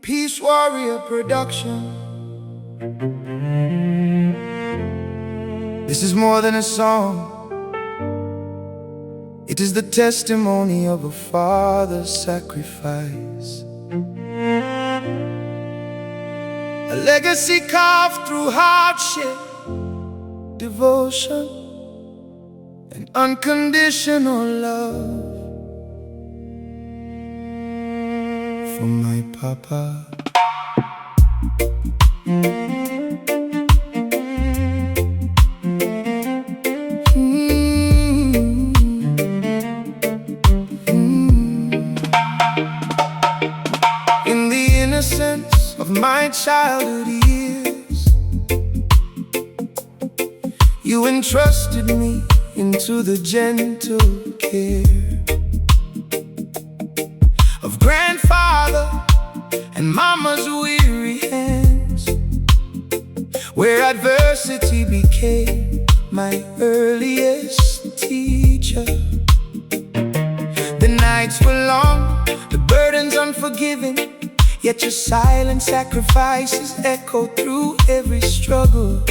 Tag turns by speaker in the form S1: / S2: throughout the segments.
S1: Peacewarrior production. This is more than a song. It is the testimony of a father's sacrifice, a legacy carved through hardship, devotion, and unconditional love. From my papa. In the innocence of my childhood years, you entrusted me into the gentle care of grandfather and mama's weary hands, where adversity became my earliest teacher. The nights were long, the burdens unforgiving, yet your silent sacrifices echo through every struggle.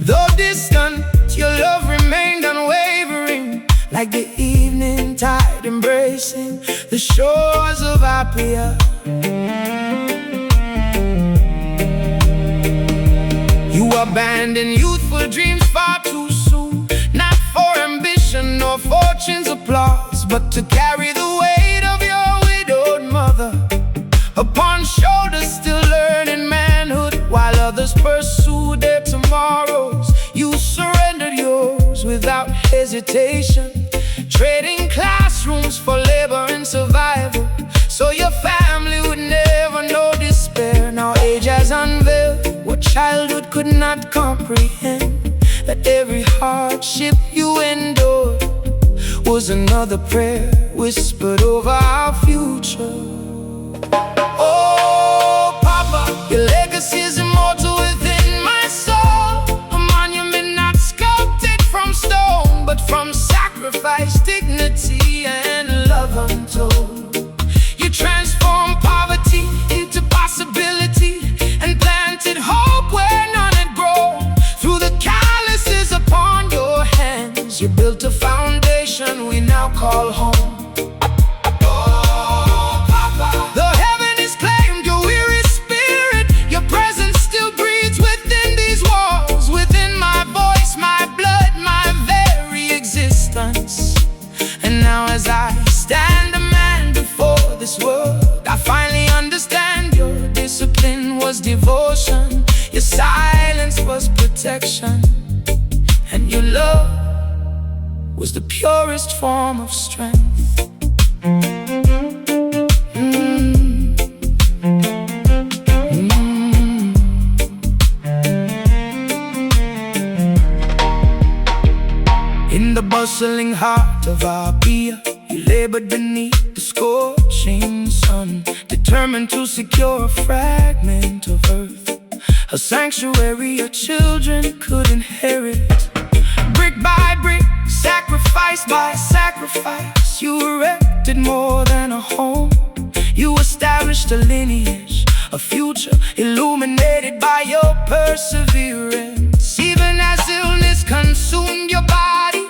S1: Though distant, your love remained unwavering, like the evening tide embracing the shores of Apia. You abandoned youthful dreams far too soon, not for ambition nor fortune's applause, but to carry the weight of your widowed mother upon shoulders still learning manhood. While others pursued their tomorrows, you surrendered yours without hesitation, trading classrooms for labor and survival, so your family would never know despair. Now age has unveiled what childhood could not comprehend, that every hardship you endured was another prayer whispered over our future. Oh, Papa, your legacy is immortal within my soul, a monument not sculpted from stone, but from sacrifice, dignity, and love untold. You transformed poverty into possibility and planted hope where none had grown. Through the calluses upon your hands, you built a foundation we now call home. As I stand a man before this world, I finally understand your discipline was devotion, your silence was protection, and your love was the purest form of strength. In the bustling heart of Apia, you labored beneath the scorching sun, determined to secure a fragment of earth, a sanctuary your children could inherit. Brick by brick, sacrifice by sacrifice, you erected more than a home. You established a lineage, a future illuminated by your perseverance. Even as illness consumed your body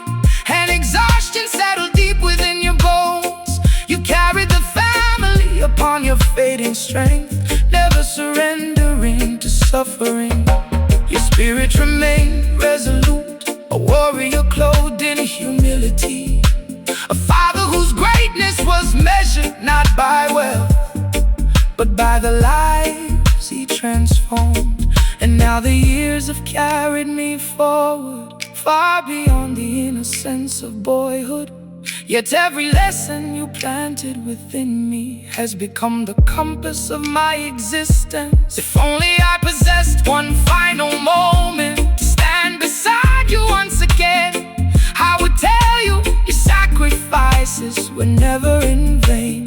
S1: and exhaustion settled deep within your bones, you carried the family upon your fading strength, never surrendering to suffering. Your spirit remained resolute, a warrior clothed in humility, a father whose greatness was measured not by wealth, but by the lives he transformed. And now the years have carried me forward, far beyond the innocence of boyhood. Yet every lesson you planted within me has become the compass of my existence. If only I possessed one final moment to stand beside you once again, I would tell you your sacrifices were never in vain.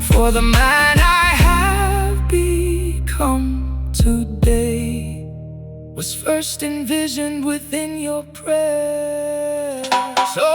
S1: For the man I have become today was first first envisioned within your prayers. So,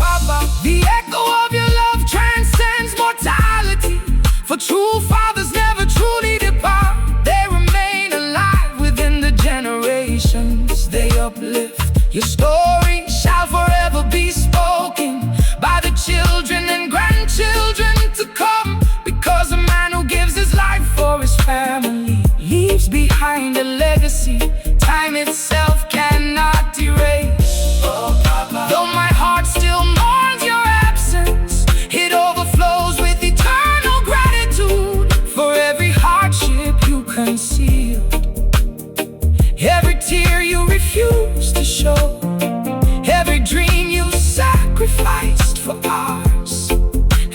S1: Papa, the echo of your love transcends mortality. For true fathers never truly depart. They remain alive within the generations they uplift. Your story shall forever be spoken by the children and grandchildren to come. Because a man who gives his life for his family leaves behind a legacy time itself cannot erase. Oh, Papa. Though my heart still mourns your absence, it overflows with eternal gratitude for every hardship you concealed, every tear you refused to show, every dream you sacrificed for ours.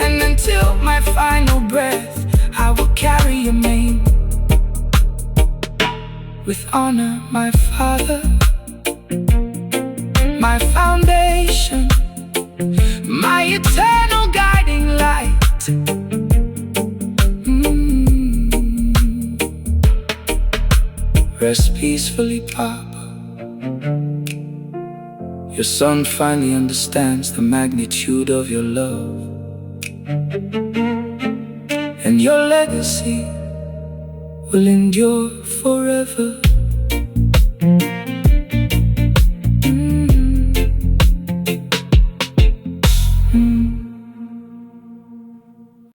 S1: And until my final breath, I will carry your name with honor, my Father, my foundation, my eternal guiding light. Rest peacefully, Papa. Your son finally understands the magnitude of your love, and your legacy will endure forever.